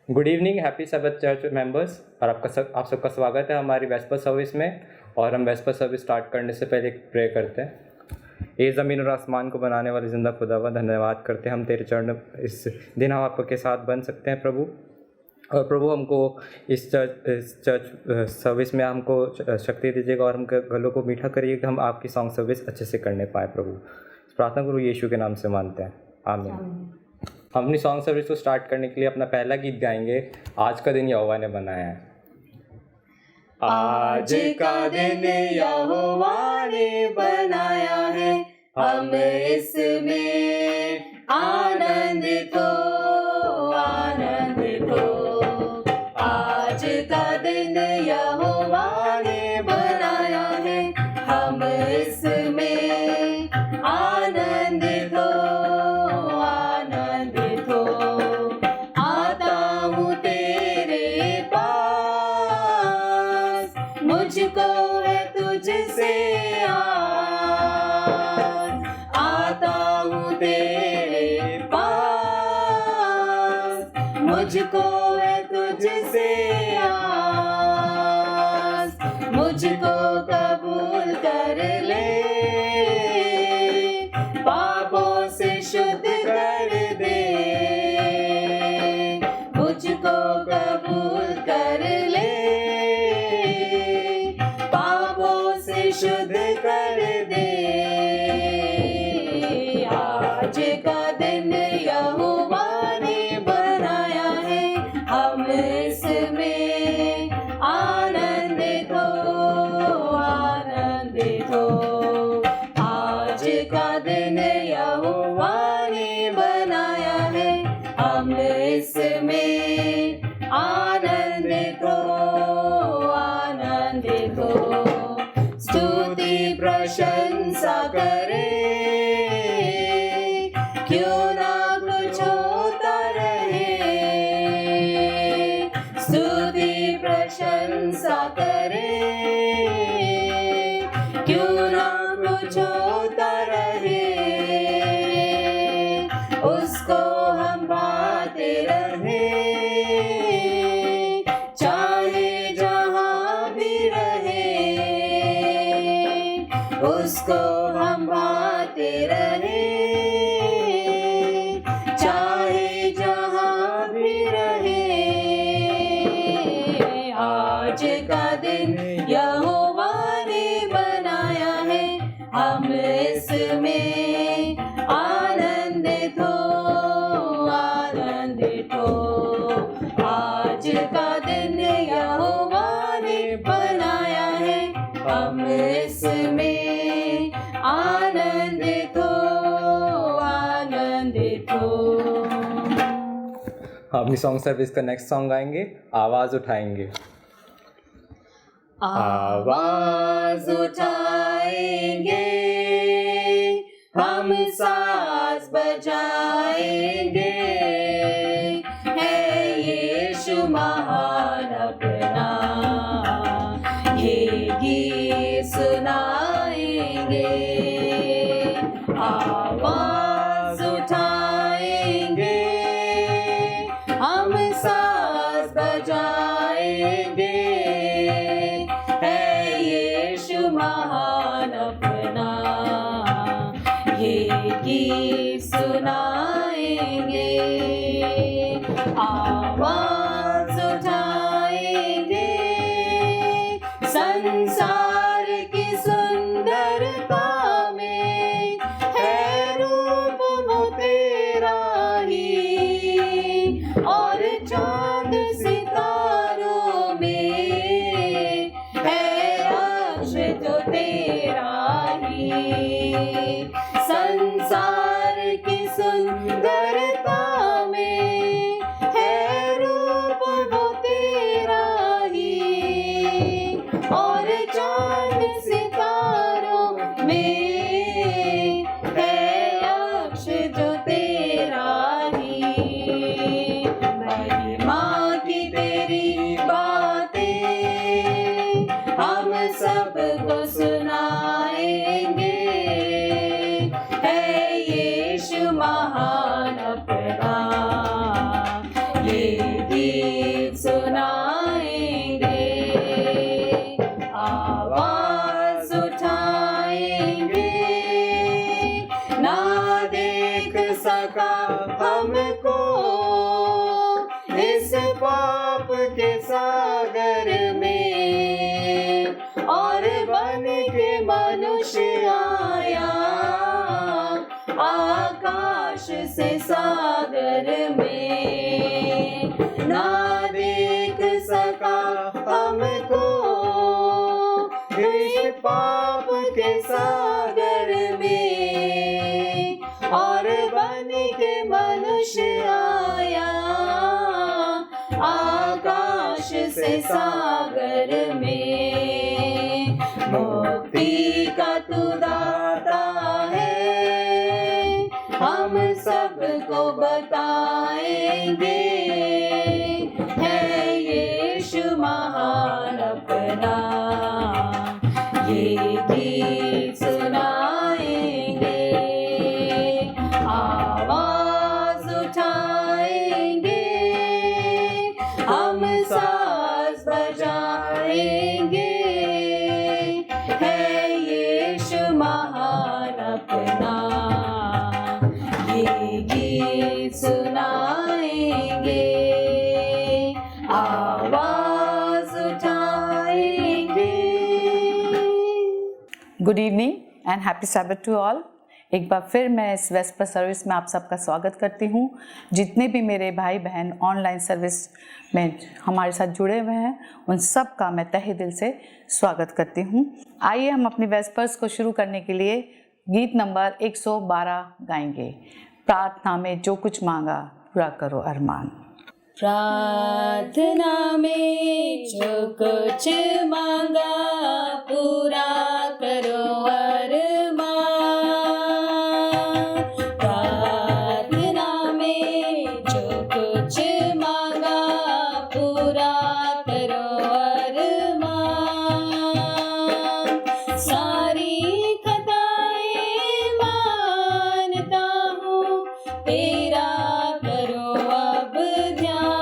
Good evening, happy Sabbath church members. और आप सबका स्वागत है हमारी वेस्पर सर्विस में। और हम वेस्पर सर्विस स्टार्ट करने से पहले एक प्रे करते हैं। ये ज़मीन और आसमान को बनाने वाले ज़िंदा खुदावा, धन्यवाद करते हैं हम तेरे चरण इस दिन हम आपके साथ बन सकते हैं प्रभु। और प्रभु हमको इस चर्च सर्विस में हमको शक्ति दीजिएगा और हम गलों को मीठा करिए कि हम आपकी सॉन्ग सर्विस अच्छे से करने पाए प्रभु। प्रार्थना गुरु यीशु के नाम से मानते हैं, आमीन। हम अपनी सॉन्ग सर्विस को स्टार्ट करने के लिए अपना पहला गीत गाएंगे, आज का दिन यहोवा ने बनाया है। आज का दिन यहोवा ने बनाया है, हम इसमें आनंदित हो, आनंदित हो। आज का दिन यहोवा ने बनाया है, हम इसमें आनंदित हो, आनंदित हो। आता हूँ तेरे पास, मुझको है तुझसे आता हूँ तेरे पास, मुझको है तुझसे आस। मुझको कबूल कर ले, पापों से शुद्ध कर दे। मुझको कबूल कर ले, पापों से शुद्ध कर दे। आज का दिन यहोवा ने बनाया है, हम इसमें आनंदित हो, आनंदित हो। आज का दिन यहोवा ने बनाया है, हम इसमें आनंदित हो, आनंदित हो। स्तुति प्रशंसा करे, क्यों ना कुछ होता रहे। स्तुति प्रशंसा करे, क्यों ना कुछ होता रहे। उसको हम पाते रहे, चाहे जहाँ भी रहे। उसको हम पाते रहे, चाहे जहाँ भी रहे। आज का दिन यहोवा ने बनाया है, हम इसमें आनंदित हो, आनंदित हो। आज का दिन यहोवा ने बनाया है, हम इसमें आनंदित हो, आनंदित हो। हम अपनी सॉन्ग सर्विस का नेक्स्ट सॉन्ग गाएंगे, आवाज़ उठाएंगे। आवाज उठाएंगे, हम साज बजाएंगे। है यीशु महान अपना, ये गीत सुनाएंगे। आवाज उठाएंगे, हम साज बजाएंगे। है यीशु महान अपना, ये गीत सुनाएंगे। आवाज उठाएंगे, संसार की सुंदरता में है रूप वो तेरा ही। और चांद सितारों में है अक्ष जो तेरा ही। संसार की सुंदरता में है रूप वो तेरा ही। और चांद सितारों में है अक्ष जो तेरा ही। महिमा की तेरी बातें हम सबको सुनाएंगे। है यीशु महान अपना, ये के सागर में और बन के मनुष्य आया आकाश से सागर में। ना देख सका हमको इस पाप के सागर में और बन के मनुष्य आया आकाश से सागर में। मुक्ति का तू दाता है, हम सबको बताएंगे, है यीशु महान अपना, ये गीत सुनाएंगे, आवाज उठाएंगे, हम साज बजाएंगे, है यीशु महान अपना, ये गीत सुनाएंगे, आवाज उठाएंगे। Good evening and happy Sabbath to all. एक बार फिर मैं इस वेस्पर सर्विस में आप सबका स्वागत करती हूँ। जितने भी मेरे भाई बहन ऑनलाइन सर्विस में हमारे साथ जुड़े हुए हैं उन सब का मैं तहे दिल से स्वागत करती हूँ। आइए हम अपनी वेस्पर्स को शुरू करने के लिए गीत नंबर 112 गाएंगे। प्रार्थना में जो कुछ मांगा पूरा करो अरमान। प्रार्थना में जो कुछ मांगा पूरा करो अरमान। प्रार्थना में जो कुछ मांगा पूरा करो अरमान। सारी खताएं मानता हूँ तेरा करो अब ध्यान।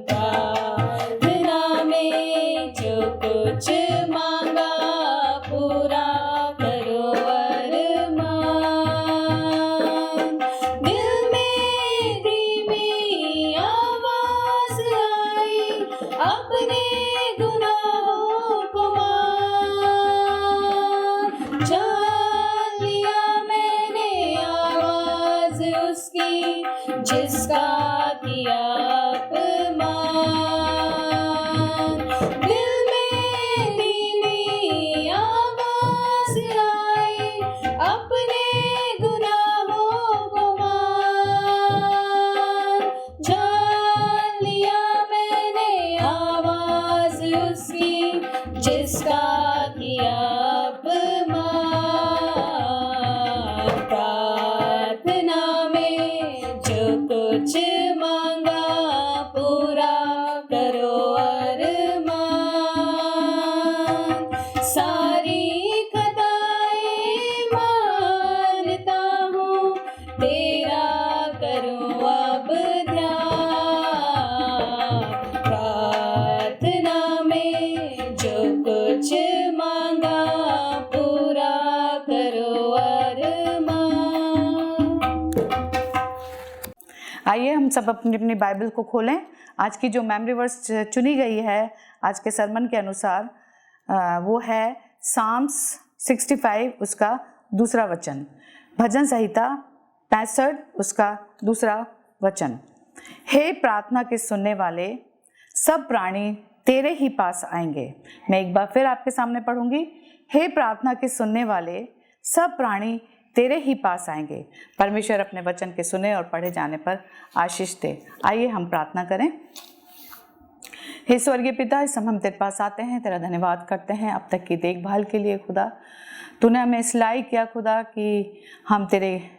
प्रार्थना में जो कुछ मांगा पूरा करो अरमान। दिल में धीमी आवाज आई अपने गुनाहों को मान। जान लिया मैंने आवाज उसकी जिसका किया अपमान। दिल में धीमी आवाज आई अपने गुनाहों को मान। जान लिया मैंने आवाज उसकी जिसका किया अपमान। प्रार्थना में जो कुछ मांगा पूरा करो अरमान। सारी खताएं मानता हूँ तेरा करूँ अब ध्यान। प्रार्थना में जो कुछ मांगा पूरा करो अरमान। आइए हम सब अपनी अपनी बाइबल को खोलें। आज की जो मेमोरी वर्स चुनी गई है आज के सरमन के अनुसार वो है साम्स 65 उसका दूसरा वचन, भजन संहिता 65 उसका दूसरा वचन। हे प्रार्थना के सुनने वाले सब प्राणी तेरे ही पास आएंगे। मैं एक बार फिर आपके सामने पढ़ूंगी। हे प्रार्थना के सुनने वाले सब प्राणी तेरे ही पास आएंगे। परमेश्वर अपने वचन के सुने और पढ़े जाने पर आशीष दे। आइए हम प्रार्थना करें। हे स्वर्गीय पिता, इस समय हम तेरे पास आते हैं, तेरा धन्यवाद करते हैं अब तक की देखभाल के लिए। खुदा तूने हमें इस लायक किया खुदा कि हम तेरे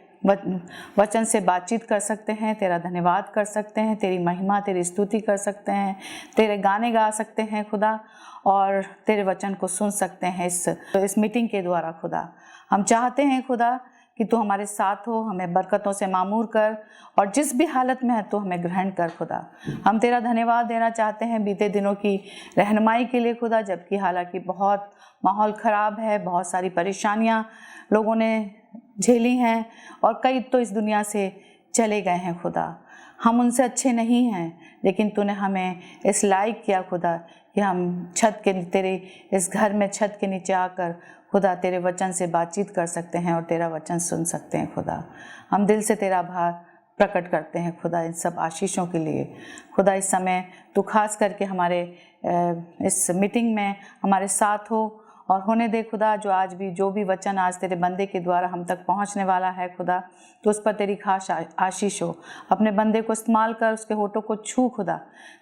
वचन से बातचीत कर सकते हैं, तेरा धन्यवाद कर सकते हैं, तेरी महिमा तेरी स्तुति कर सकते हैं, तेरे गाने गा सकते हैं खुदा, और तेरे वचन को सुन सकते हैं इस मीटिंग के द्वारा। खुदा हम चाहते हैं खुदा कि तू हमारे साथ हो, हमें बरकतों से मामूर कर, और जिस भी हालत में है तो हमें ग्रहण कर खुदा। हम तेरा धन्यवाद देना चाहते हैं बीते दिनों की रहनुमाई के लिए खुदा, जबकि हालांकि बहुत माहौल ख़राब है, बहुत सारी परेशानियां लोगों ने झेली हैं और कई तो इस दुनिया से चले गए हैं खुदा। हम उनसे अच्छे नहीं हैं, लेकिन तूने हमें इस लायक किया खुदा कि हम तेरे इस घर में छत के नीचे आकर खुदा तेरे वचन से बातचीत कर सकते हैं और तेरा वचन सुन सकते हैं खुदा। हम दिल से तेरा आभार प्रकट करते हैं खुदा इन सब आशीषों के लिए। खुदा इस समय तू खास करके हमारे इस मीटिंग में हमारे साथ हो और होने दे खुदा, जो भी वचन आज तेरे बंदे के द्वारा हम तक पहुंचने वाला है खुदा, तो उस पर तेरी खास आशीष हो। अपने बंदे को इस्तेमाल कर, उसके होठों को छू खुदा,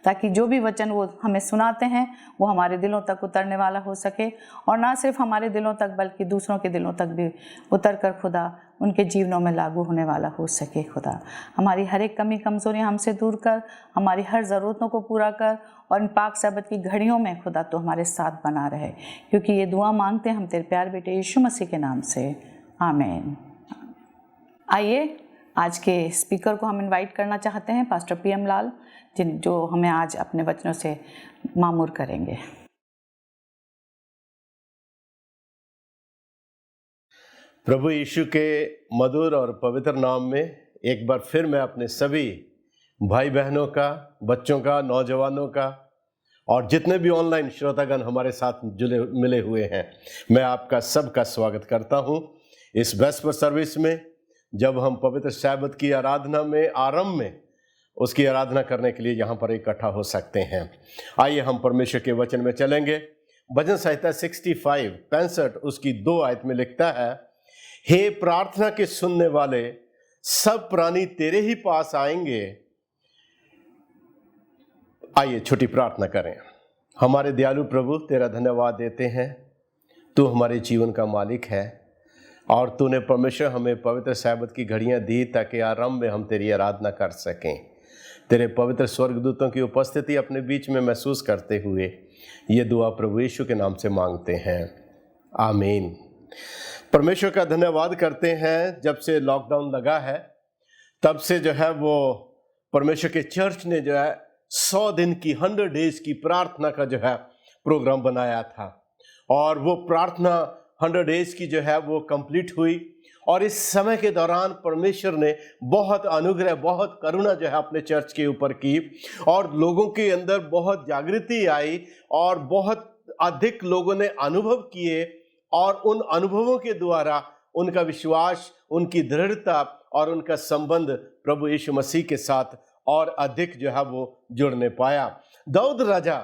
ताकि जो भी वचन वो हमें सुनाते हैं वो हमारे दिलों तक उतरने वाला हो सके, और ना सिर्फ हमारे दिलों तक बल्कि दूसरों के दिलों तक भी उतर कर खुदा उनके जीवनों में लागू होने वाला हो सके खुदा। हमारी हर एक कमी कमज़ोरियाँ हमसे दूर कर, हमारी हर ज़रूरतों को पूरा कर, और इन पाक सब्बत की घड़ियों में खुदा तो हमारे साथ बना रहे, क्योंकि ये दुआ मांगते हैं हम तेरे प्यार बेटे यीशु मसीह के नाम से, आमीन। आइए आज के स्पीकर को हम इनवाइट करना चाहते हैं, पास्टर PM लाल, जो हमें आज अपने वचनों से मामूर करेंगे। प्रभु यीशु के मधुर और पवित्र नाम में एक बार फिर मैं अपने सभी भाई बहनों का, बच्चों का, नौजवानों का और जितने भी ऑनलाइन श्रोतागण हमारे साथ मिले हुए हैं, मैं आपका सबका स्वागत करता हूं इस वेस्पर सर्विस में, जब हम पवित्र सब्त की आराधना में आरंभ में उसकी आराधना करने के लिए यहाँ पर इकट्ठा हो सकते हैं। आइए हम परमेश्वर के वचन में चलेंगे। भजन संहिता 65 उसकी 2 आयत में लिखता है, हे प्रार्थना के सुनने वाले, सब प्राणी तेरे ही पास आएंगे। आइए छोटी प्रार्थना करें। हमारे दयालु प्रभु, तेरा धन्यवाद देते हैं, तू हमारे जीवन का मालिक है और तूने परमेश्वर हमें पवित्र सब्त की घड़ियां दी ताकि आरंभ में हम तेरी आराधना कर सकें। तेरे पवित्र स्वर्गदूतों की उपस्थिति अपने बीच में महसूस करते हुए ये दुआ प्रभु यीशु के नाम से मांगते हैं, आमीन। परमेश्वर का धन्यवाद करते हैं, जब से लॉकडाउन लगा है तब से जो है वो परमेश्वर के चर्च ने जो है 100 दिन की 100 डेज की प्रार्थना का जो है प्रोग्राम बनाया था, और वो प्रार्थना 100 डेज की जो है वो कंप्लीट हुई। और इस समय के दौरान परमेश्वर ने बहुत अनुग्रह, बहुत करुणा जो है अपने चर्च के ऊपर की, और लोगों के अंदर बहुत जागृति आई और बहुत अधिक लोगों ने अनुभव किए, और उन अनुभवों के द्वारा उनका विश्वास, उनकी दृढ़ता और उनका संबंध प्रभु यीशु मसीह के साथ और अधिक जो है वो जुड़ने पाया। दाऊद राजा,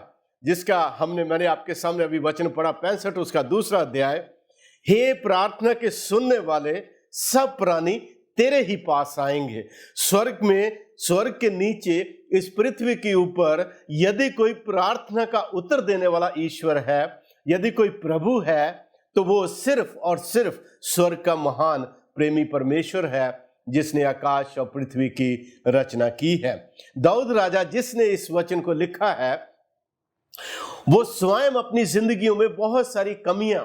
जिसका मैंने आपके सामने अभी वचन पढ़ा 65 उसका 2 अध्याय, हे प्रार्थना के सुनने वाले, सब प्राणी तेरे ही पास आएंगे। स्वर्ग में, स्वर्ग के नीचे, इस पृथ्वी के ऊपर यदि कोई प्रार्थना का उत्तर देने वाला ईश्वर है, यदि कोई प्रभु है, तो वो सिर्फ और सिर्फ स्वर्ग का महान प्रेमी परमेश्वर है, जिसने आकाश और पृथ्वी की रचना की है। दाऊद राजा, जिसने इस वचन को लिखा है, वो स्वयं अपनी जिंदगियों में बहुत सारी कमियां,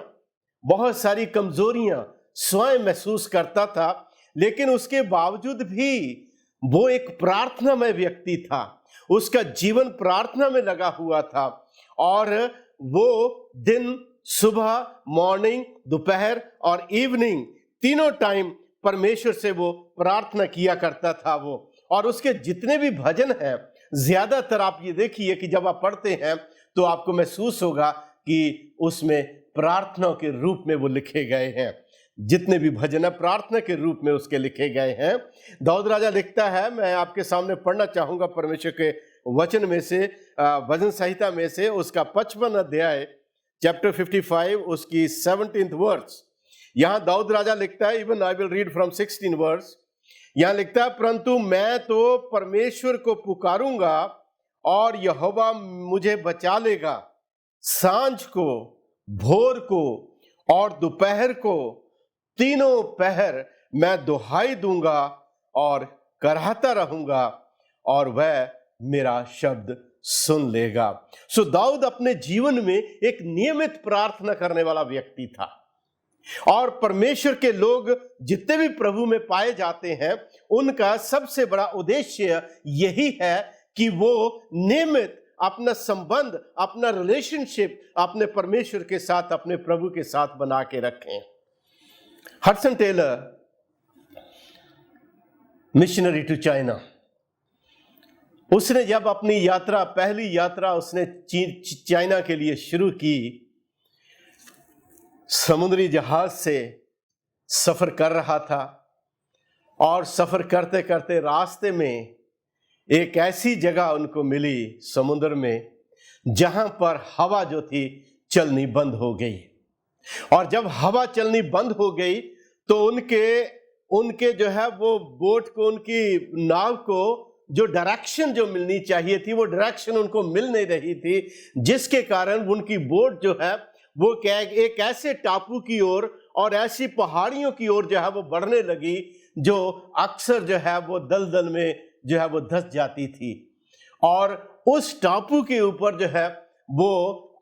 बहुत सारी कमजोरियां स्वयं महसूस करता था, लेकिन उसके बावजूद भी वो एक प्रार्थनामय व्यक्ति था। उसका जीवन प्रार्थना में लगा हुआ था, और वो दिन, सुबह, मॉर्निंग, दोपहर और इवनिंग, तीनों टाइम परमेश्वर से वो प्रार्थना किया करता था वो। और उसके जितने भी भजन हैं, ज्यादातर आप ये देखिए कि जब आप पढ़ते हैं तो आपको महसूस होगा कि उसमें प्रार्थना के रूप में वो लिखे गए हैं। जितने भी भजन है प्रार्थना के रूप में उसके लिखे गए हैं। दाऊद राजा लिखता है, मैं आपके सामने पढ़ना चाहूंगा परमेश्वर के वचन में से, भजन संहिता में से उसका 55 अध्याय, चैप्टर 55 उसकी 17th वर्स। यहां दाऊद राजा लिखता है, even I will read from 16 verse. यहां लिखता है, परंतु मैं तो परमेश्वर को पुकारूंगा और यहोवा मुझे बचा लेगा। सांझ को, भोर को और दोपहर को, तीनों पहर मैं दुहाई दूंगा और कराहता रहूंगा, और वह मेरा शब्द सुन लेगा। सो दाऊद अपने जीवन में एक नियमित प्रार्थना करने वाला व्यक्ति था, और परमेश्वर के लोग जितने भी प्रभु में पाए जाते हैं, उनका सबसे बड़ा उद्देश्य यही है कि वो नियमित अपना संबंध, अपना रिलेशनशिप अपने परमेश्वर के साथ, अपने प्रभु के साथ बना के रखें। Hudson Taylor missionary to China. उसने जब अपनी यात्रा, पहली यात्रा उसने चाइना के लिए शुरू की, समुद्री जहाज से सफर कर रहा था और सफर करते करते रास्ते में एक ऐसी जगह उनको मिली समुद्र में जहां पर हवा जो थी चलनी बंद हो गई। और जब हवा चलनी बंद हो गई तो उनके जो है वो बोट को, उनकी नाव को जो डायरेक्शन जो मिलनी चाहिए थी वो डायरेक्शन उनको मिल नहीं रही थी, जिसके कारण उनकी बोट जो है वो एक ऐसे टापू की ओर और ऐसी पहाड़ियों की ओर जो है वो बढ़ने लगी जो अक्सर जो है वो दलदल में जो है वो धंस जाती थी। और उस टापू के ऊपर जो है वो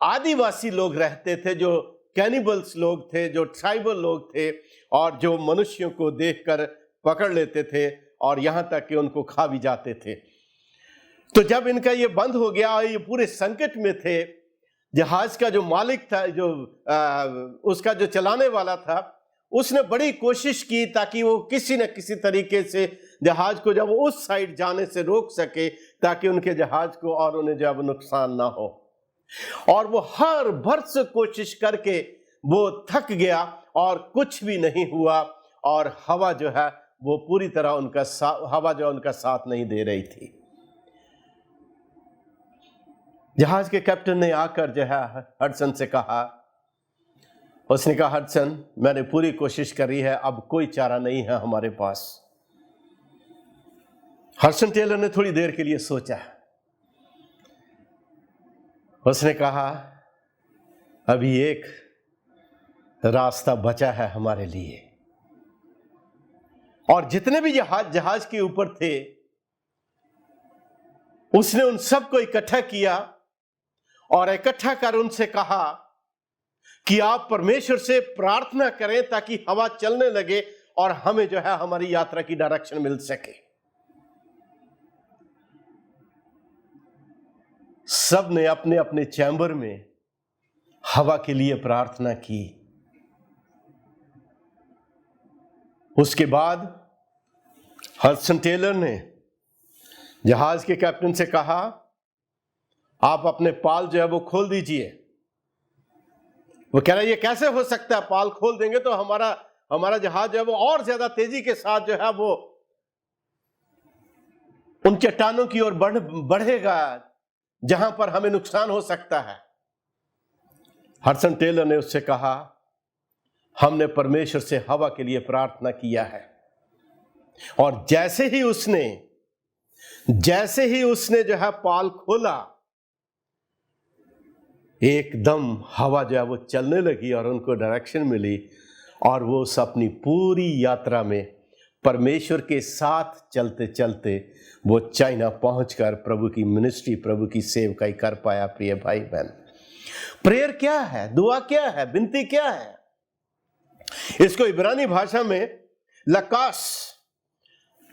आदिवासी लोग रहते थे, जो कैनिबल्स लोग थे, जो ट्राइबल लोग थे, और जो मनुष्यों को देखकर पकड़ लेते थे और यहां तक कि उनको खा भी जाते थे। तो जब इनका ये बंद हो गया, ये पूरे संकट में थे, जहाज का जो मालिक था, जो उसका जो चलाने वाला था, उसने बड़ी कोशिश की ताकि वो किसी न किसी तरीके से जहाज को जब उस साइड जाने से रोक सके ताकि उनके जहाज को और उन्हें जब नुकसान ना हो। और वो हर भरस कोशिश करके वो थक गया और कुछ भी नहीं हुआ, और हवा जो है वो पूरी तरह हवा जो उनका साथ नहीं दे रही थी। जहाज के कैप्टन ने आकर जो है हडसन से कहा, उसने कहा, हडसन, मैंने पूरी कोशिश करी है, अब कोई चारा नहीं है हमारे पास। हडसन टेलर ने थोड़ी देर के लिए सोचा, उसने कहा, अभी एक रास्ता बचा है हमारे लिए। और जितने भी जहाज के ऊपर थे उसने उन सबको इकट्ठा किया और इकट्ठा कर उनसे कहा कि आप परमेश्वर से प्रार्थना करें ताकि हवा चलने लगे और हमें जो है हमारी यात्रा की डायरेक्शन मिल सके। सब ने अपने अपने चैम्बर में हवा के लिए प्रार्थना की। उसके बाद हडसन टेलर ने जहाज के कैप्टन से कहा, आप अपने पाल जो है वो खोल दीजिए। वो कह रहा है, ये कैसे हो सकता है, पाल खोल देंगे तो हमारा जहाज जो है वो और ज्यादा तेजी के साथ जो है वो उन चट्टानों की ओर बढ़ेगा जहां पर हमें नुकसान हो सकता है। हडसन टेलर ने उससे कहा, हमने परमेश्वर से हवा के लिए प्रार्थना किया है, और जैसे ही उसने जो है पाल खोला, एकदम हवा जो है वो चलने लगी और उनको डायरेक्शन मिली, और वो उस अपनी पूरी यात्रा में परमेश्वर के साथ चलते चलते वो चाइना पहुंचकर प्रभु की मिनिस्ट्री, प्रभु की सेवकाई कर पाया। प्रिय भाई बहन, प्रेयर क्या है, दुआ क्या है, विनती क्या है? इसको इब्रानी भाषा में लकास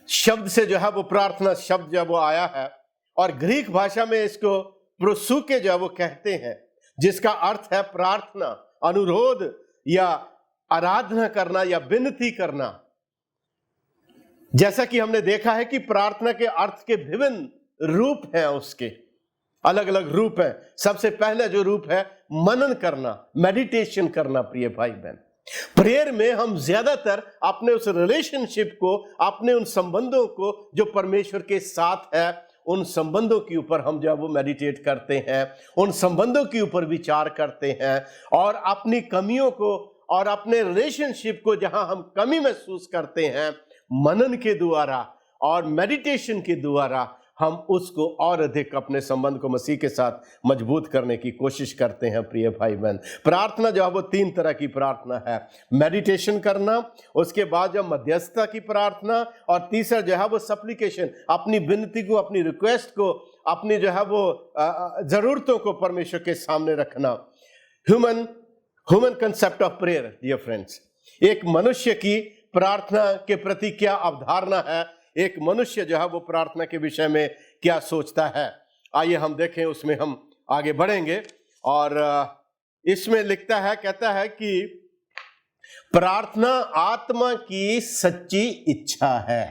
शब्द से जो है वो प्रार्थना शब्द जो वो आया है, और ग्रीक भाषा में इसको प्रोसुके जो है वो कहते हैं, जिसका अर्थ है प्रार्थना, अनुरोध या आराधना करना या विनती करना। जैसा कि हमने देखा है कि प्रार्थना के अर्थ के विभिन्न रूप हैं, उसके अलग अलग रूप हैं। सबसे पहले जो रूप है मनन करना, मेडिटेशन करना। प्रिय भाई बहन, प्रेयर में हम ज्यादातर अपने उस रिलेशनशिप को, अपने उन संबंधों को जो परमेश्वर के साथ है, उन संबंधों के ऊपर हम जो वो मेडिटेट करते हैं, उन संबंधों के ऊपर विचार करते हैं, और अपनी कमियों को और अपने रिलेशनशिप को जहां हम कमी महसूस करते हैं, मनन के द्वारा और मेडिटेशन के द्वारा हम उसको और अधिक अपने संबंध को मसीह के साथ मजबूत करने की कोशिश करते हैं। प्रिय भाई बहन, प्रार्थना जो है वो 3 तरह की प्रार्थना है। मेडिटेशन करना, उसके बाद जो मध्यस्थता की प्रार्थना, और तीसरा जो है वो सप्लिकेशन, अपनी विनती को, अपनी रिक्वेस्ट को, अपनी जो है वो जरूरतों को परमेश्वर के सामने रखना। Human concept of prayer. Dear friends, एक मनुष्य की प्रार्थना के प्रति क्या अवधारणा है, एक मनुष्य जो है वो प्रार्थना के विषय में क्या सोचता है, आइए हम देखें, उसमें हम आगे बढ़ेंगे। और इसमें लिखता है, कहता है कि प्रार्थना आत्मा की सच्ची इच्छा है।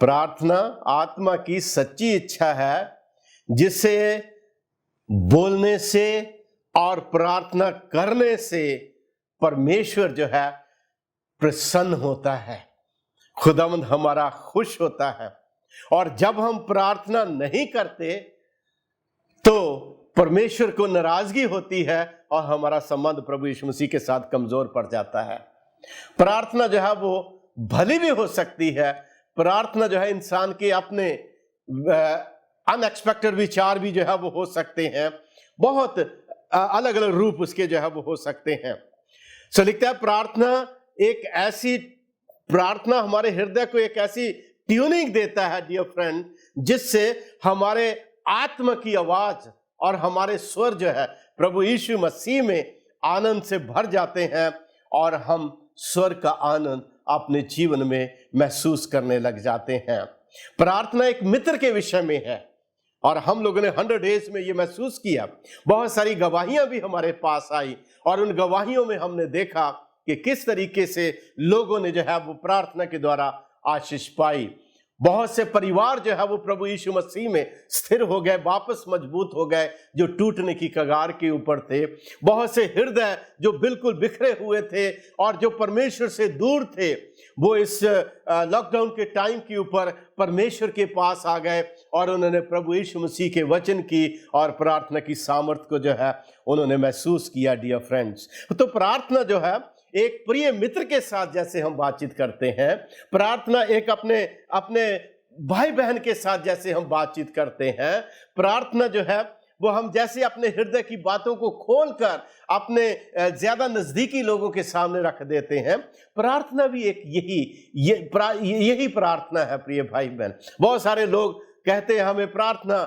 प्रार्थना आत्मा की सच्ची इच्छा है जिसे बोलने से और प्रार्थना करने से परमेश्वर जो है प्रसन्न होता है, खुदावंद हमारा खुश होता है। और जब हम प्रार्थना नहीं करते तो परमेश्वर को नाराजगी होती है और हमारा संबंध प्रभु यीशु मसीह के साथ कमजोर पड़ जाता है। प्रार्थना जो है वो भली भी हो सकती है, प्रार्थना जो है इंसान के अपने अनएक्सपेक्टेड विचार भी जो है वो हो सकते हैं, बहुत अलग अलग रूप उसके जो है वो हो सकते हैं। सो लिखता है प्रार्थना हमारे हृदय को एक ऐसी ट्यूनिंग देता है डियर फ्रेंड, जिससे हमारे आत्मा की आवाज और हमारे स्वर जो है प्रभु यीशु मसीह में आनंद से भर जाते हैं और हम स्वर का आनंद अपने जीवन में महसूस करने लग जाते हैं। प्रार्थना एक मित्र के विषय में है और हम लोगों ने 100 डेज में ये महसूस किया। बहुत सारी गवाहियां भी हमारे पास आई और उन गवाहियों में हमने देखा कि किस तरीके से लोगों ने जो है वो प्रार्थना के द्वारा आशीष पाई। बहुत से परिवार जो है वो प्रभु यीशु मसीह में स्थिर हो गए, वापस मजबूत हो गए जो टूटने की कगार के ऊपर थे। बहुत से हृदय जो बिल्कुल बिखरे हुए थे और जो परमेश्वर से दूर थे, वो इस लॉकडाउन के टाइम के ऊपर परमेश्वर के पास आ गए और उन्होंने प्रभु यीशु मसीह के वचन की और प्रार्थना की सामर्थ को जो है उन्होंने महसूस किया। डियर फ्रेंड्स, तो प्रार्थना जो है एक प्रिय मित्र के साथ जैसे हम बातचीत करते हैं, प्रार्थना एक अपने भाई बहन के साथ जैसे हम बातचीत करते हैं, प्रार्थना जो है वो हम जैसे अपने हृदय की बातों को खोलकर अपने ज्यादा नजदीकी लोगों के सामने रख देते हैं, प्रार्थना भी एक यही प्रार्थना है। प्रिय भाई बहन, बहुत सारे लोग कहते हैं हमें प्रार्थना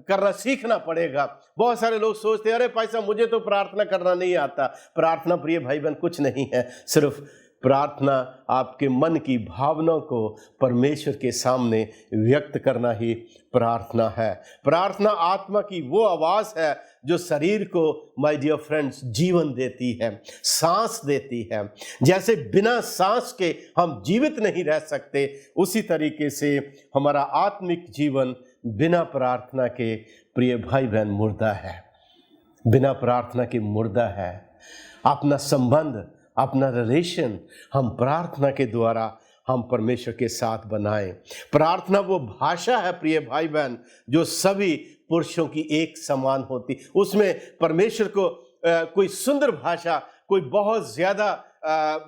करना सीखना पड़ेगा। बहुत सारे लोग सोचते हैं अरे भाई साहब मुझे तो प्रार्थना करना नहीं आता। प्रार्थना प्रिय भाई बहन कुछ नहीं है, सिर्फ प्रार्थना आपके मन की भावनाओं को परमेश्वर के सामने व्यक्त करना ही प्रार्थना है। प्रार्थना आत्मा की वो आवाज है जो शरीर को, माय डियर फ्रेंड्स, जीवन देती है, सांस देती है। जैसे बिना सांस के हम जीवित नहीं रह सकते, उसी तरीके से हमारा आत्मिक जीवन बिना प्रार्थना के, प्रिय भाई बहन, मुर्दा है। बिना प्रार्थना के मुर्दा है। अपना संबंध, अपना रिलेशन हम प्रार्थना के द्वारा हम परमेश्वर के साथ बनाएं। प्रार्थना वो भाषा है प्रिय भाई बहन जो सभी पुरुषों की एक समान होती। उसमें परमेश्वर को कोई सुंदर भाषा, कोई बहुत ज्यादा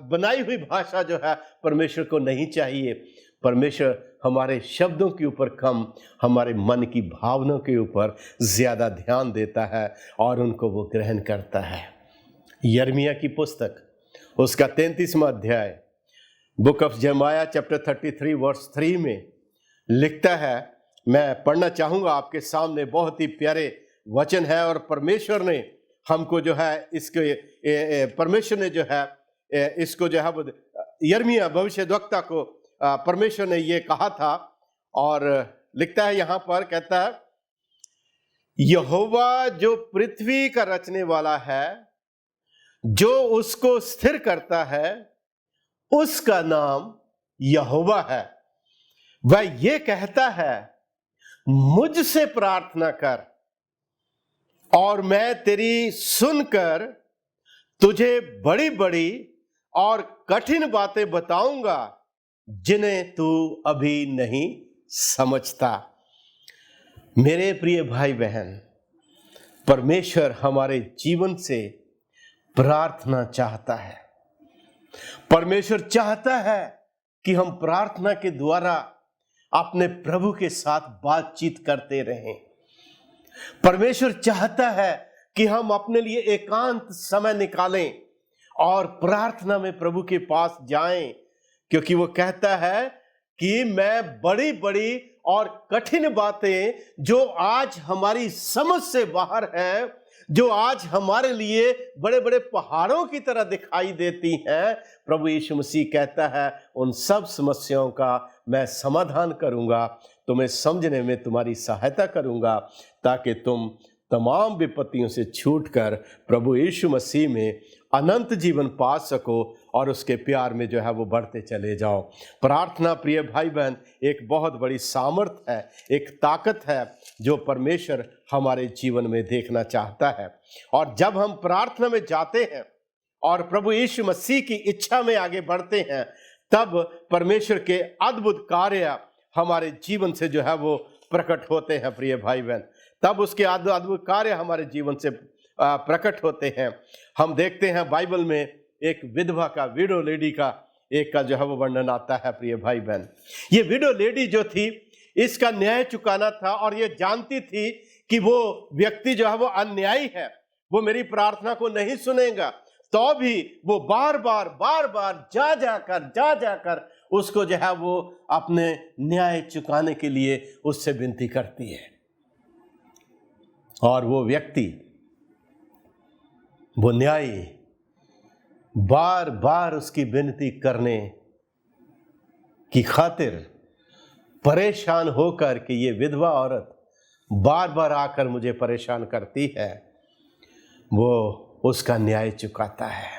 बनाई हुई भाषा जो है परमेश्वर को नहीं चाहिए। परमेश्वर हमारे शब्दों के ऊपर कम, हमारे मन की भावनाओं के ऊपर ज्यादा ध्यान देता है और उनको वो ग्रहण करता है। यिर्मयाह की पुस्तक उसका 33वां अध्याय, बुक ऑफ जमाया चैप्टर 33 वर्स 3 में लिखता है, मैं पढ़ना चाहूँगा आपके सामने। बहुत ही प्यारे वचन है और परमेश्वर ने हमको जो है परमेश्वर ने जो है इसको जो है यिर्मयाह भविष्यद्वक्ता को परमेश्वर ने ये कहा था और लिखता है यहाँ पर, कहता है, यहोवा जो पृथ्वी का रचने वाला है, जो उसको स्थिर करता है, उसका नाम यहोवा है। वह ये कहता है, मुझसे प्रार्थना कर और मैं तेरी सुनकर तुझे बड़ी बड़ी और कठिन बातें बताऊंगा जिन्हें तू अभी नहीं समझता। मेरे प्रिय भाई बहन, परमेश्वर हमारे जीवन से प्रार्थना चाहता है। परमेश्वर चाहता है कि हम प्रार्थना के द्वारा अपने प्रभु के साथ बातचीत करते रहें। परमेश्वर चाहता है कि हम अपने लिए एकांत समय निकालें और प्रार्थना में प्रभु के पास जाएं, क्योंकि वो कहता है कि मैं बड़ी बड़ी और कठिन बातें जो आज हमारी समझ से बाहर हैं, जो आज हमारे लिए बड़े बड़े पहाड़ों की तरह दिखाई देती हैं, प्रभु यीशु मसीह कहता है उन सब समस्याओं का मैं समाधान करूंगा, तुम्हें समझने में तुम्हारी सहायता करूंगा, ताकि तुम तमाम विपत्तियों से छूटकर प्रभु यीशु मसीह में अनंत जीवन पा सको और उसके प्यार में जो है वो बढ़ते चले जाओ। प्रार्थना प्रिय भाई बहन एक बहुत बड़ी सामर्थ है, एक ताकत है जो परमेश्वर हमारे जीवन में देखना चाहता है। और जब हम प्रार्थना में जाते हैं और प्रभु यीशु मसीह की इच्छा में आगे बढ़ते हैं, तब परमेश्वर के अद्भुत कार्य हमारे जीवन से जो है वो प्रकट होते हैं प्रिय भाई बहन। तब उसके अद्भुत कार्य हमारे जीवन से प्रकट होते हैं। हम देखते हैं बाइबल में एक विधवा का, विडो लेडी का एक का जो है वो वर्णन आता है प्रिय भाई बहन। ये विडो लेडी जो थी, इसका न्याय चुकाना था और ये जानती थी कि वो व्यक्ति जो है वो अन्यायी है, वो मेरी प्रार्थना को नहीं सुनेगा, तो भी वो बार बार जा जाकर उसको जो है वो अपने न्याय चुकाने के लिए उससे विनती करती है। और वो व्यक्ति, वो न्यायी बार बार उसकी विनती करने की खातिर परेशान होकर कि ये विधवा औरत बार बार आकर मुझे परेशान करती है, वो उसका न्याय चुकाता है।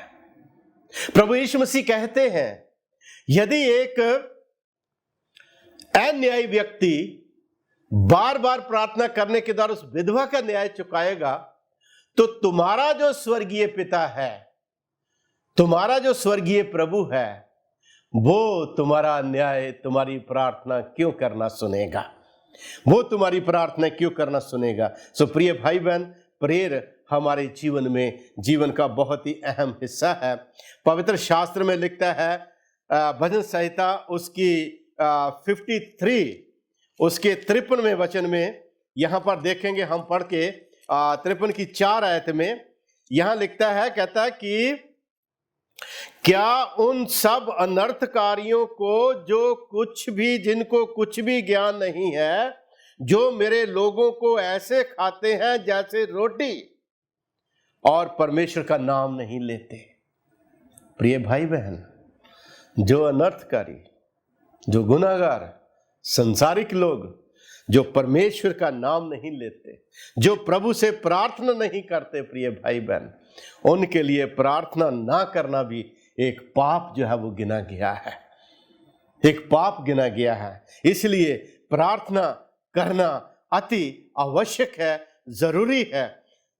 प्रभु यीशु मसीह कहते हैं, यदि एक अन्यायी व्यक्ति बार बार प्रार्थना करने के द्वारा उस विधवा का न्याय चुकाएगा, तो तुम्हारा जो स्वर्गीय पिता है, तुम्हारा जो स्वर्गीय प्रभु है, वो तुम्हारा न्याय, तुम्हारी प्रार्थना क्यों करना सुनेगा? वो तुम्हारी प्रार्थना क्यों करना सुनेगा? सो प्रिय भाई बहन, प्रेयर हमारे जीवन में, जीवन का बहुत ही अहम हिस्सा है। पवित्र शास्त्र में लिखता है, भजन संहिता उसकी 53 उसके 53वें वचन में, यहां पर देखेंगे हम पढ़ के 53 की 4 आयत में, यहां लिखता है, कहता है कि क्या उन सब अनर्थकारियों को जिनको कुछ भी ज्ञान नहीं है, जो मेरे लोगों को ऐसे खाते हैं जैसे रोटी और परमेश्वर का नाम नहीं लेते। प्रिय भाई बहन, जो अनर्थकारी, जो गुनाहगार, संसारिक लोग, जो परमेश्वर का नाम नहीं लेते, जो प्रभु से प्रार्थना नहीं करते, प्रिय भाई बहन, उनके लिए प्रार्थना ना करना भी एक पाप जो है वो गिना गया है, एक पाप गिना गया है। इसलिए प्रार्थना करना अति आवश्यक है, जरूरी है,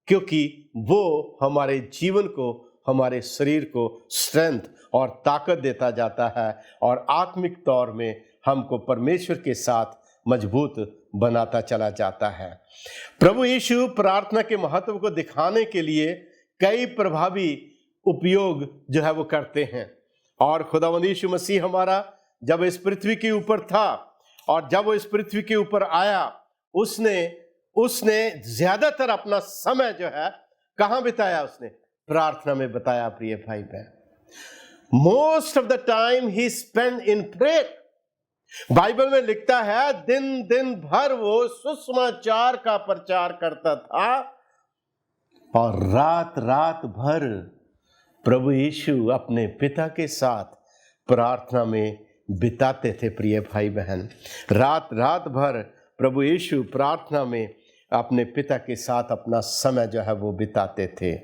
क्योंकि वो हमारे जीवन को, हमारे शरीर को स्ट्रेंथ और ताकत देता जाता है और आत्मिक तौर में हमको परमेश्वर के साथ मजबूत बनाता चला जाता है। प्रभु यीशु प्रार्थना के महत्व को दिखाने के लिए कई प्रभावी उपयोग जो है वो करते हैं। और खुदावंद यीशु मसीह हमारा जब इस पृथ्वी के ऊपर था और जब वो इस पृथ्वी के ऊपर आया, उसने ज्यादातर अपना समय जो है कहां बिताया? उसने प्रार्थना में बताया। प्रिय भाई बहन, most of the time he spend in prayer. Bible में लिखता है, दिन भर वो सुसमाचार का प्रचार करता था और रात भर प्रभु यीशु अपने पिता के साथ प्रार्थना में बिताते थे। प्रिय भाई बहन, रात भर प्रभु यीशु प्रार्थना में अपने पिता के साथ अपना समय जो है वो बिताते थे।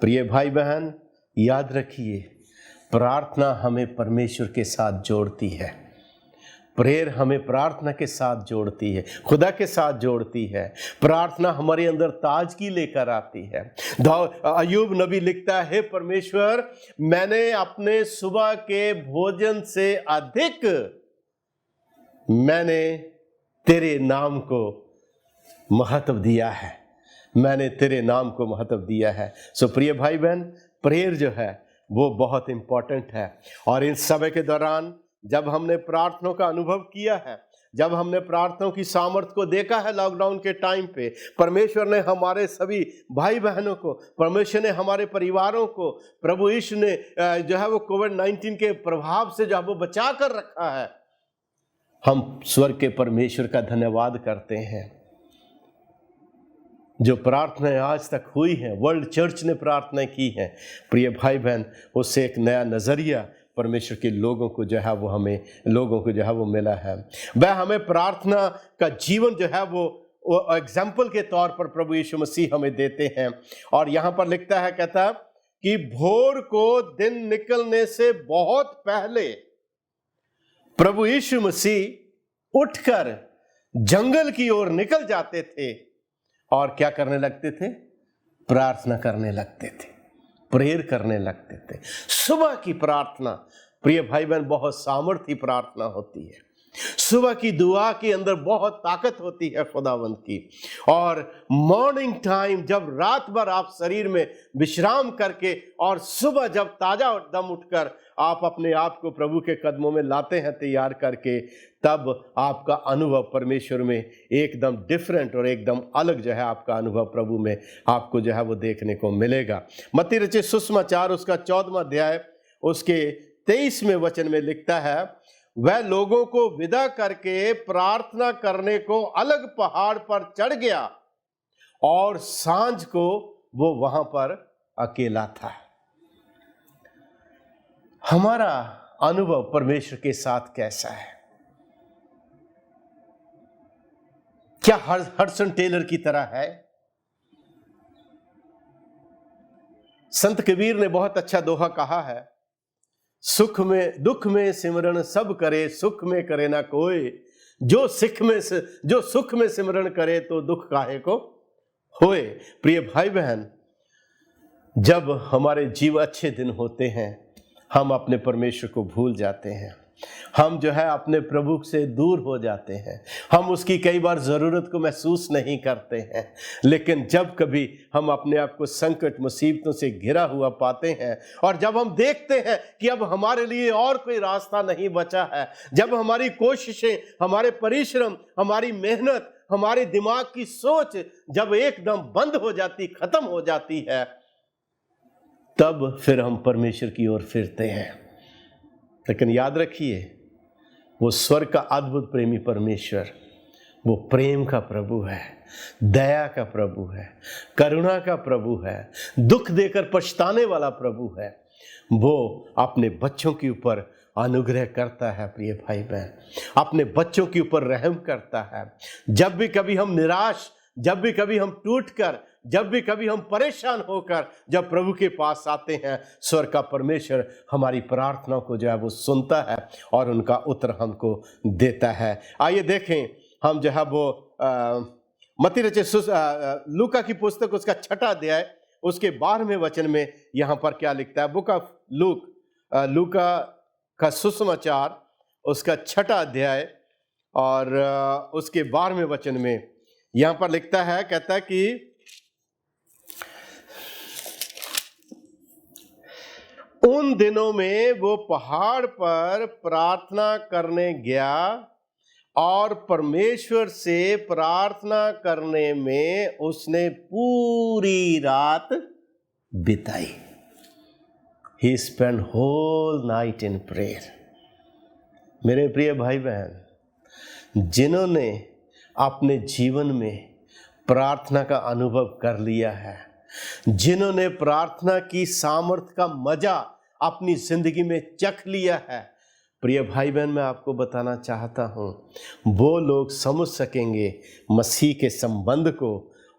प्रिय भाई बहन, याद रखिए, प्रार्थना हमें परमेश्वर के साथ जोड़ती है। प्रेयर हमें प्रार्थना के साथ जोड़ती है, खुदा के साथ जोड़ती है। प्रार्थना हमारे अंदर ताजगी लेकर आती है। अय्यूब नबी लिखता है, परमेश्वर, मैंने अपने सुबह के भोजन से अधिक मैंने तेरे नाम को महत्व दिया है, मैंने तेरे नाम को महत्व दिया है। सो प्रिय भाई बहन, प्रेयर जो है वो बहुत इंपॉर्टेंट है। और इस समय के दौरान जब हमने प्रार्थनाओं का अनुभव किया है, जब हमने प्रार्थनाओं की सामर्थ्य को देखा है लॉकडाउन के टाइम पे, परमेश्वर ने हमारे सभी भाई बहनों को, परमेश्वर ने हमारे परिवारों को, प्रभु यीशु ने जो है वो कोविड-19 के प्रभाव से जो है वो बचा कर रखा है। हम स्वर्ग के परमेश्वर का धन्यवाद करते हैं। जो प्रार्थनाएं आज तक हुई हैं, वर्ल्ड चर्च ने प्रार्थना की हैं, प्रिय भाई बहन, उससे एक नया नजरिया परमेश्वर के लोगों को जो है वो मिला है। वह हमें प्रार्थना का जीवन जो है वो एग्जाम्पल के तौर पर प्रभु यीशु मसीह हमें देते हैं। और यहाँ पर लिखता है, कहता कि भोर को दिन निकलने से बहुत पहले प्रभु यीशु मसीह उठकर जंगल की ओर निकल जाते थे और क्या करने लगते थे? प्रार्थना करने लगते थे, प्रेयर करने लगते थे। सुबह की प्रार्थना प्रिय भाई बहन बहुत सामर्थी प्रार्थना होती है। सुबह की दुआ के अंदर बहुत ताकत होती है खुदावंद की। और मॉर्निंग टाइम जब रात भर आप शरीर में विश्राम करके और सुबह जब ताजा दम उठकर आप अपने आप को प्रभु के कदमों में लाते हैं तैयार करके, तब आपका अनुभव परमेश्वर में एकदम डिफरेंट और एकदम अलग जो है आपका अनुभव प्रभु में आपको जो है वो देखने को मिलेगा। मत्ती रचित सुसमाचार उसका 14वां अध्याय उसके 23वें वचन में लिखता है, वह लोगों को विदा करके प्रार्थना करने को अलग पहाड़ पर चढ़ गया और सांझ को वो वहां पर अकेला था। हमारा अनुभव परमेश्वर के साथ कैसा है? क्या हडसन टेलर की तरह है? संत कबीर ने बहुत अच्छा दोहा कहा है, सुख में दुख में सिमरन सब करे, सुख में करे ना कोई, जो सुख में सिमरन करे तो दुख काहे को होए। प्रिय भाई बहन, जब हमारे जीव अच्छे दिन होते हैं हम अपने परमेश्वर को भूल जाते हैं, हम जो है अपने प्रभु से दूर हो जाते हैं, हम उसकी कई बार ज़रूरत को महसूस नहीं करते हैं। लेकिन जब कभी हम अपने आप को संकट मुसीबतों से घिरा हुआ पाते हैं और जब हम देखते हैं कि अब हमारे लिए और कोई रास्ता नहीं बचा है, जब हमारी कोशिशें, हमारे परिश्रम, हमारी मेहनत, हमारे दिमाग की सोच जब एकदम बंद हो जाती, खत्म हो जाती है, तब फिर हम परमेश्वर की ओर फिरते हैं। लेकिन याद रखिए, वो स्वर्ग का अद्भुत प्रेमी परमेश्वर, वो प्रेम का प्रभु है, दया का प्रभु है, करुणा का प्रभु है, दुख देकर पछताने वाला प्रभु है। वो अपने बच्चों के ऊपर अनुग्रह करता है। प्रिय भाई बहन, अपने बच्चों के ऊपर रहम करता है। जब भी कभी हम निराश, जब भी कभी हम टूटकर, जब भी कभी हम परेशान होकर जब प्रभु के पास आते हैं, स्वर्ग का परमेश्वर हमारी प्रार्थनाओं को जो है वो सुनता है और उनका उत्तर हमको देता है। आइए देखें, हम जो है वो मत्ती रचित लूका की पुस्तक उसका 6वां अध्याय उसके 12वें वचन में यहाँ पर क्या लिखता है। बुक ऑफ लूका का सुसमाचार उसका 6वां अध्याय और उसके 12वें वचन में यहाँ पर लिखता है, कहता है कि उन दिनों में वो पहाड़ पर प्रार्थना करने गया और परमेश्वर से प्रार्थना करने में उसने पूरी रात बिताई। He spent whole night in prayer। मेरे प्रिय भाई बहन, जिन्होंने अपने जीवन में प्रार्थना का अनुभव कर लिया है, जिन्होंने प्रार्थना की सामर्थ्य का मजा अपनी जिंदगी में चख लिया है, प्रिय भाई बहन, मैं आपको बताना चाहता हूँ, वो लोग समझ सकेंगे मसीह के संबंध को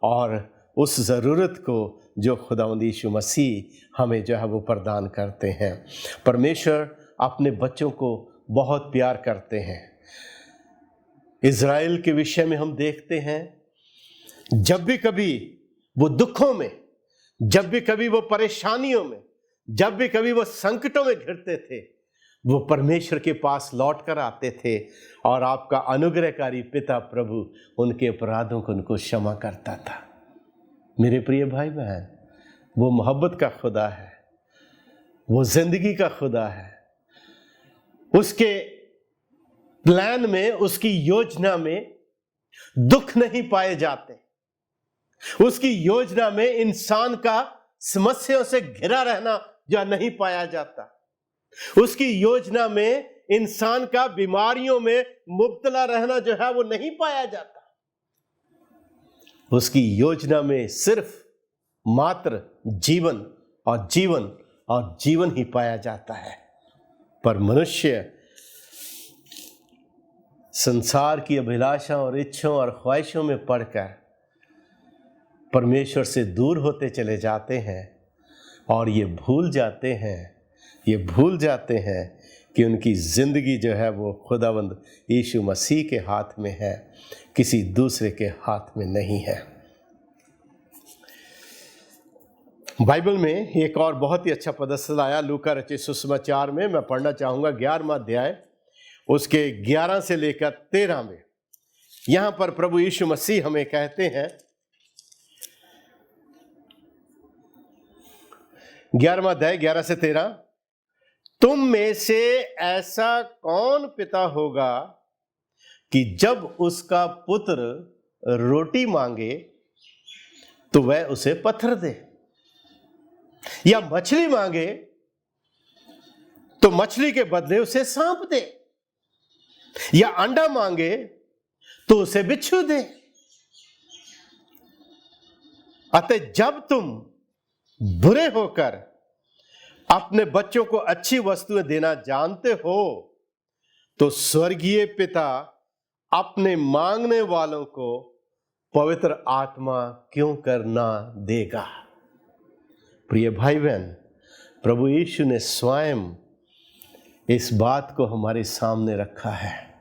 और उस ज़रूरत को जो खुदावंद यीशु मसीह हमें जो है वो प्रदान करते हैं। परमेश्वर अपने बच्चों को बहुत प्यार करते हैं। इज़राइल के विषय में हम देखते हैं, जब भी कभी वो दुखों में, जब भी कभी वो परेशानियों में, जब भी कभी वो संकटों में घिरते थे, वो परमेश्वर के पास लौट कर आते थे और आपका अनुग्रहकारी पिता प्रभु उनके अपराधों को उनको क्षमा करता था। मेरे प्रिय भाई बहन, वो मोहब्बत का खुदा है, वो जिंदगी का खुदा है। उसके प्लान में, उसकी योजना में दुख नहीं पाए जाते। उसकी योजना में इंसान का समस्याओं से घिरा रहना जो नहीं पाया जाता। उसकी योजना में इंसान का बीमारियों में मुब्तला रहना जो है वो नहीं पाया जाता। उसकी योजना में सिर्फ मात्र जीवन और जीवन और जीवन ही पाया जाता है। पर मनुष्य संसार की अभिलाषा और इच्छाओं और ख्वाहिशों में पड़कर परमेश्वर से दूर होते चले जाते हैं। और ये भूल जाते हैं कि उनकी ज़िंदगी जो है वो खुदावंद यीशु मसीह के हाथ में है, किसी दूसरे के हाथ में नहीं है। बाइबल में एक और बहुत ही अच्छा पदस्थल आया लूका रचित सुसमाचार में। मैं पढ़ना चाहूँगा 11वां अध्याय उसके 11 से लेकर 13 में। यहाँ पर प्रभु यीशु मसीह हमें कहते हैं, 11वां अध्याय 11 से 13, तुम में से ऐसा कौन पिता होगा कि जब उसका पुत्र रोटी मांगे तो वह उसे पत्थर दे, या मछली मांगे तो मछली के बदले उसे सांप दे, या अंडा मांगे तो उसे बिच्छू दे। अतः जब तुम बुरे होकर अपने बच्चों को अच्छी वस्तुएं देना जानते हो तो स्वर्गीय पिता अपने मांगने वालों को पवित्र आत्मा क्यों करना देगा। प्रिय भाई बहन, प्रभु यीशु ने स्वयं इस बात को हमारे सामने रखा है।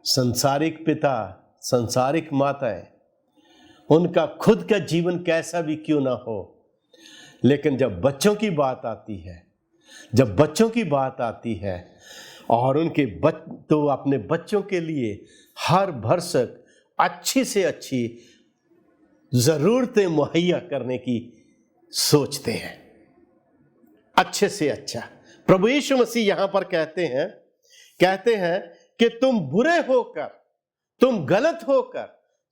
संसारिक पिता, संसारिक माताएं, उनका खुद का जीवन कैसा भी क्यों ना हो, लेकिन जब बच्चों की बात आती है और उनके तो अपने बच्चों के लिए हर भरसक अच्छी से अच्छी ज़रूरतें मुहैया करने की सोचते हैं, अच्छे से अच्छा। प्रभु यीशु मसीह यहां पर कहते हैं कि तुम बुरे होकर, तुम गलत होकर,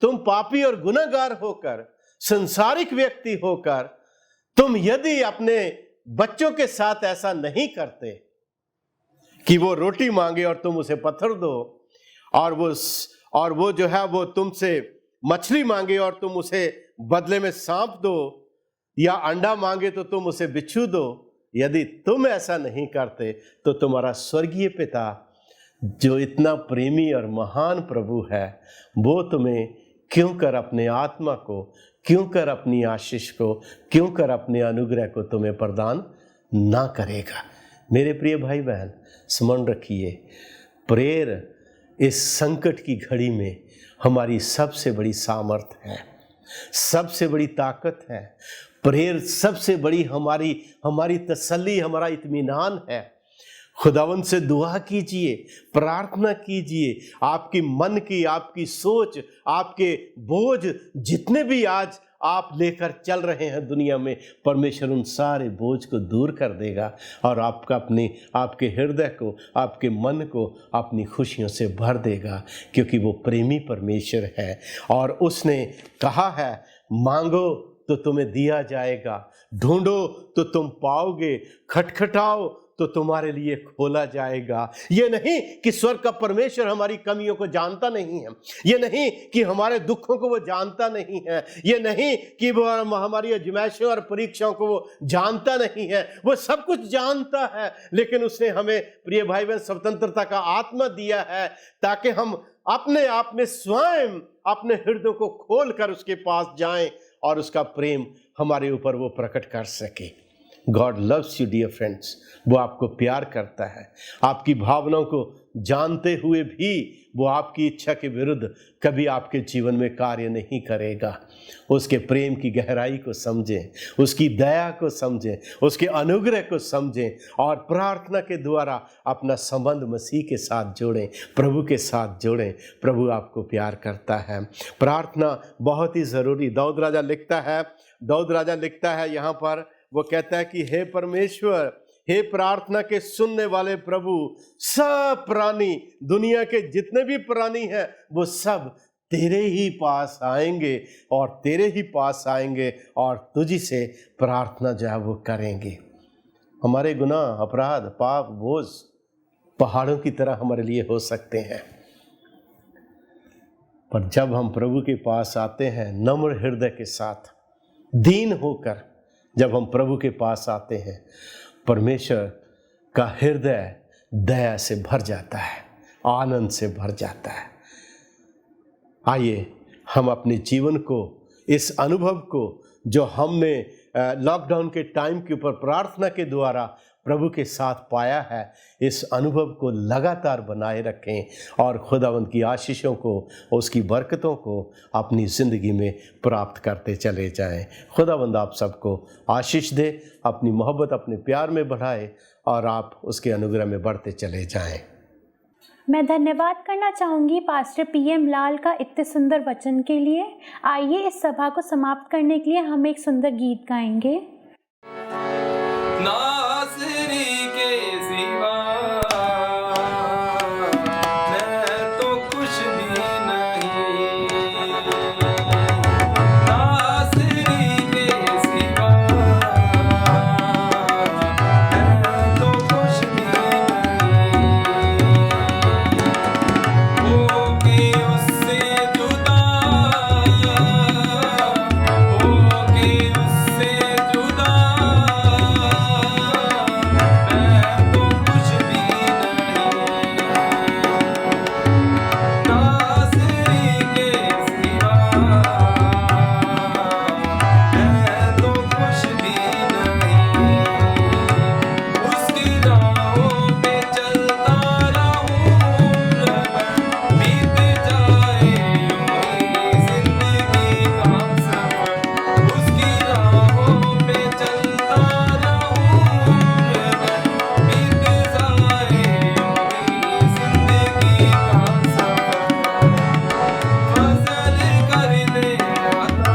तुम पापी और गुनहगार होकर, संसारिक व्यक्ति होकर, तुम यदि अपने बच्चों के साथ ऐसा नहीं करते कि वो रोटी मांगे और तुम उसे पत्थर दो, और वो जो है वो तुमसे मछली मांगे और तुम उसे बदले में सांप दो, या अंडा मांगे तो तुम उसे बिच्छू दो, यदि तुम ऐसा नहीं करते तो तुम्हारा स्वर्गीय पिता जो इतना प्रेमी और महान प्रभु है, वो तुम्हें क्यों कर अपने आत्मा को, क्यों कर अपनी आशीष को, क्यों कर अपने अनुग्रह को तुम्हें प्रदान ना करेगा। मेरे प्रिय भाई बहन, स्मरण रखिए, प्रेयर इस संकट की घड़ी में हमारी सबसे बड़ी सामर्थ्य है, सबसे बड़ी ताकत है। प्रेयर सबसे बड़ी हमारी तसल्ली, हमारा इत्मीनान है। खुदावंद से दुआ कीजिए, प्रार्थना कीजिए। आपकी मन की, आपकी सोच, आपके बोझ जितने भी आज आप लेकर चल रहे हैं दुनिया में, परमेश्वर उन सारे बोझ को दूर कर देगा और आपके हृदय को, आपके मन को अपनी खुशियों से भर देगा, क्योंकि वो प्रेमी परमेश्वर है। और उसने कहा है, मांगो तो तुम्हें दिया जाएगा, ढूंढो तो तुम पाओगे, खटखटाओ तो तुम्हारे लिए खोला जाएगा। ये नहीं कि स्वर्ग का परमेश्वर हमारी कमियों को जानता नहीं है, ये नहीं कि हमारे दुखों को वो जानता नहीं है, ये नहीं कि वो हमारी आजमाइशों और परीक्षाओं को वो जानता नहीं है। वो सब कुछ जानता है, लेकिन उसने हमें प्रिय भाई बहन स्वतंत्रता का आत्मा दिया है, ताकि हम अपने आप में स्वयं अपने हृदय को खोल कर उसके पास जाएं और उसका प्रेम हमारे ऊपर वो प्रकट कर सके। God loves you dear friends. वो आपको प्यार करता है। आपकी भावनाओं को जानते हुए भी वो आपकी इच्छा के विरुद्ध कभी आपके जीवन में कार्य नहीं करेगा। उसके प्रेम की गहराई को समझें, उसकी दया को समझें, उसके अनुग्रह को समझें और प्रार्थना के द्वारा अपना संबंध मसीह के साथ जोड़ें, प्रभु के साथ जोड़ें। प्रभु आपको प्यार करता है। प्रार्थना बहुत ही ज़रूरी। दाऊद राजा लिखता है यहाँ पर, वो कहता है कि हे परमेश्वर, हे प्रार्थना के सुनने वाले प्रभु, सब प्राणी, दुनिया के जितने भी प्राणी हैं, वो सब तेरे ही पास आएंगे और तुझी से प्रार्थना जो है वो करेंगे। हमारे गुनाह, अपराध, पाप, बोझ पहाड़ों की तरह हमारे लिए हो सकते हैं, पर जब हम प्रभु के पास आते हैं नम्र हृदय के साथ, दीन होकर जब हम प्रभु के पास आते हैं, परमेश्वर का हृदय दया से भर जाता है, आनंद से भर जाता है। आइए हम अपने जीवन को, इस अनुभव को जो हमने लॉकडाउन के टाइम के ऊपर प्रार्थना के द्वारा प्रभु के साथ पाया है, इस अनुभव को लगातार बनाए रखें और खुदावंद की आशीषों को, उसकी बरकतों को अपनी ज़िंदगी में प्राप्त करते चले जाएं। खुदावंद आप सबको आशीष दे, अपनी मोहब्बत अपने प्यार में बढ़ाए और आप उसके अनुग्रह में बढ़ते चले जाएं। मैं धन्यवाद करना चाहूँगी पास्टर PM लाल का इतने सुंदर वचन के लिए। आइए इस सभा को समाप्त करने के लिए हम एक सुंदर गीत गाएंगे। नासरी के सिवा मैं तो कुछ भी नहीं, नासरी के सिवा मैं तो कुछ भी नहीं, होके उससे जुदा, होके उससे जुदा मैं तो कुछ भी नहीं, नासरी के सिवा मैं तो कुछ भी नहीं, उसकी राहों पे चलता रहूं, बीत जाए यूं ही जिंदगी का सफर, उसकी राहों पे चलता रहूं, बीत जाए यूं ही जिंदगी का सफर, फजल कर दे अता,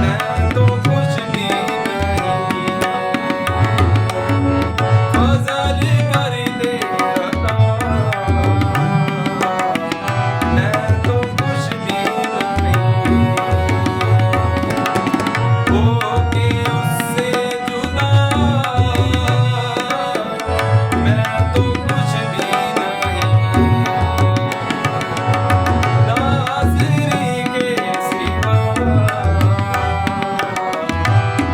मैं तो कुछ भी नहीं, फजल कर दे अता, मैं तो कुछ भी नहीं, होके उससे जुदा मैं तो कुछ भी नहीं, नासरी के सिवा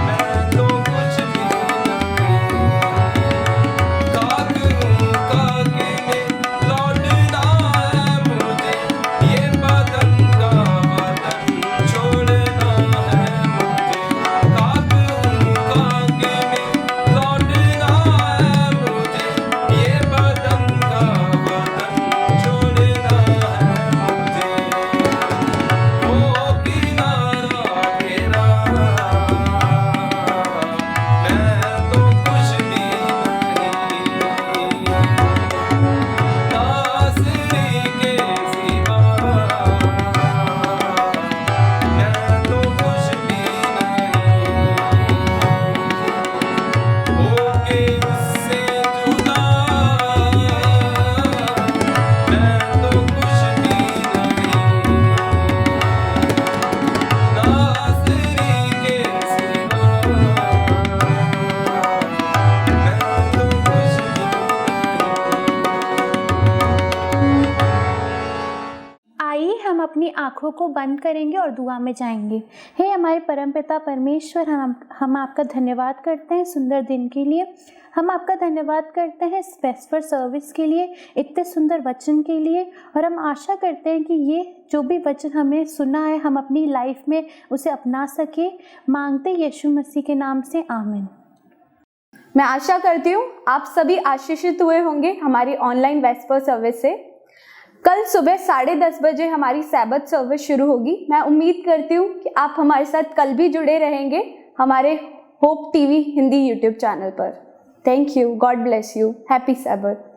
मैं तो कुछ भी नहीं, काक हूँ काक में लौटना है मुझे, ये बदन का वतन छोड़ना है मुझे, काक हूँ काक में लौटना है मुझे, ये बदन का वतन छोड़ना है मुझे, ओ किनारा तेरा मैं तो कुछ भी नहीं, नासरी के सिवा मैं तो कुछ भी नहीं, होके उससे जुदा मैं तो कुछ भी नहीं, नासरी के सिवा मैं तो कुछ भी आइए हम अपनी आँखों को बंद करेंगे और दुआ में जाएंगे। हे हमारे परमपिता परमेश्वर, हम आपका धन्यवाद करते हैं सुंदर दिन के लिए, हम आपका धन्यवाद करते हैं इस वेस्पर सर्विस के लिए, इतने सुंदर वचन के लिए, और हम आशा करते हैं कि ये जो भी वचन हमें सुना है हम अपनी लाइफ में उसे अपना सके। मांगते यीशु मसीह के नाम से, आमीन। मैं आशा करती हूँ आप सभी आशीषित हुए होंगे हमारी ऑनलाइन वेस्पर सर्विस से। कल सुबह 10:30 बजे हमारी सैबत सर्विस शुरू होगी। मैं उम्मीद करती हूँ कि आप हमारे साथ कल भी जुड़े रहेंगे हमारे Hope TV Hindi YouTube channel पर। Thank you, god bless you, happy सैबत।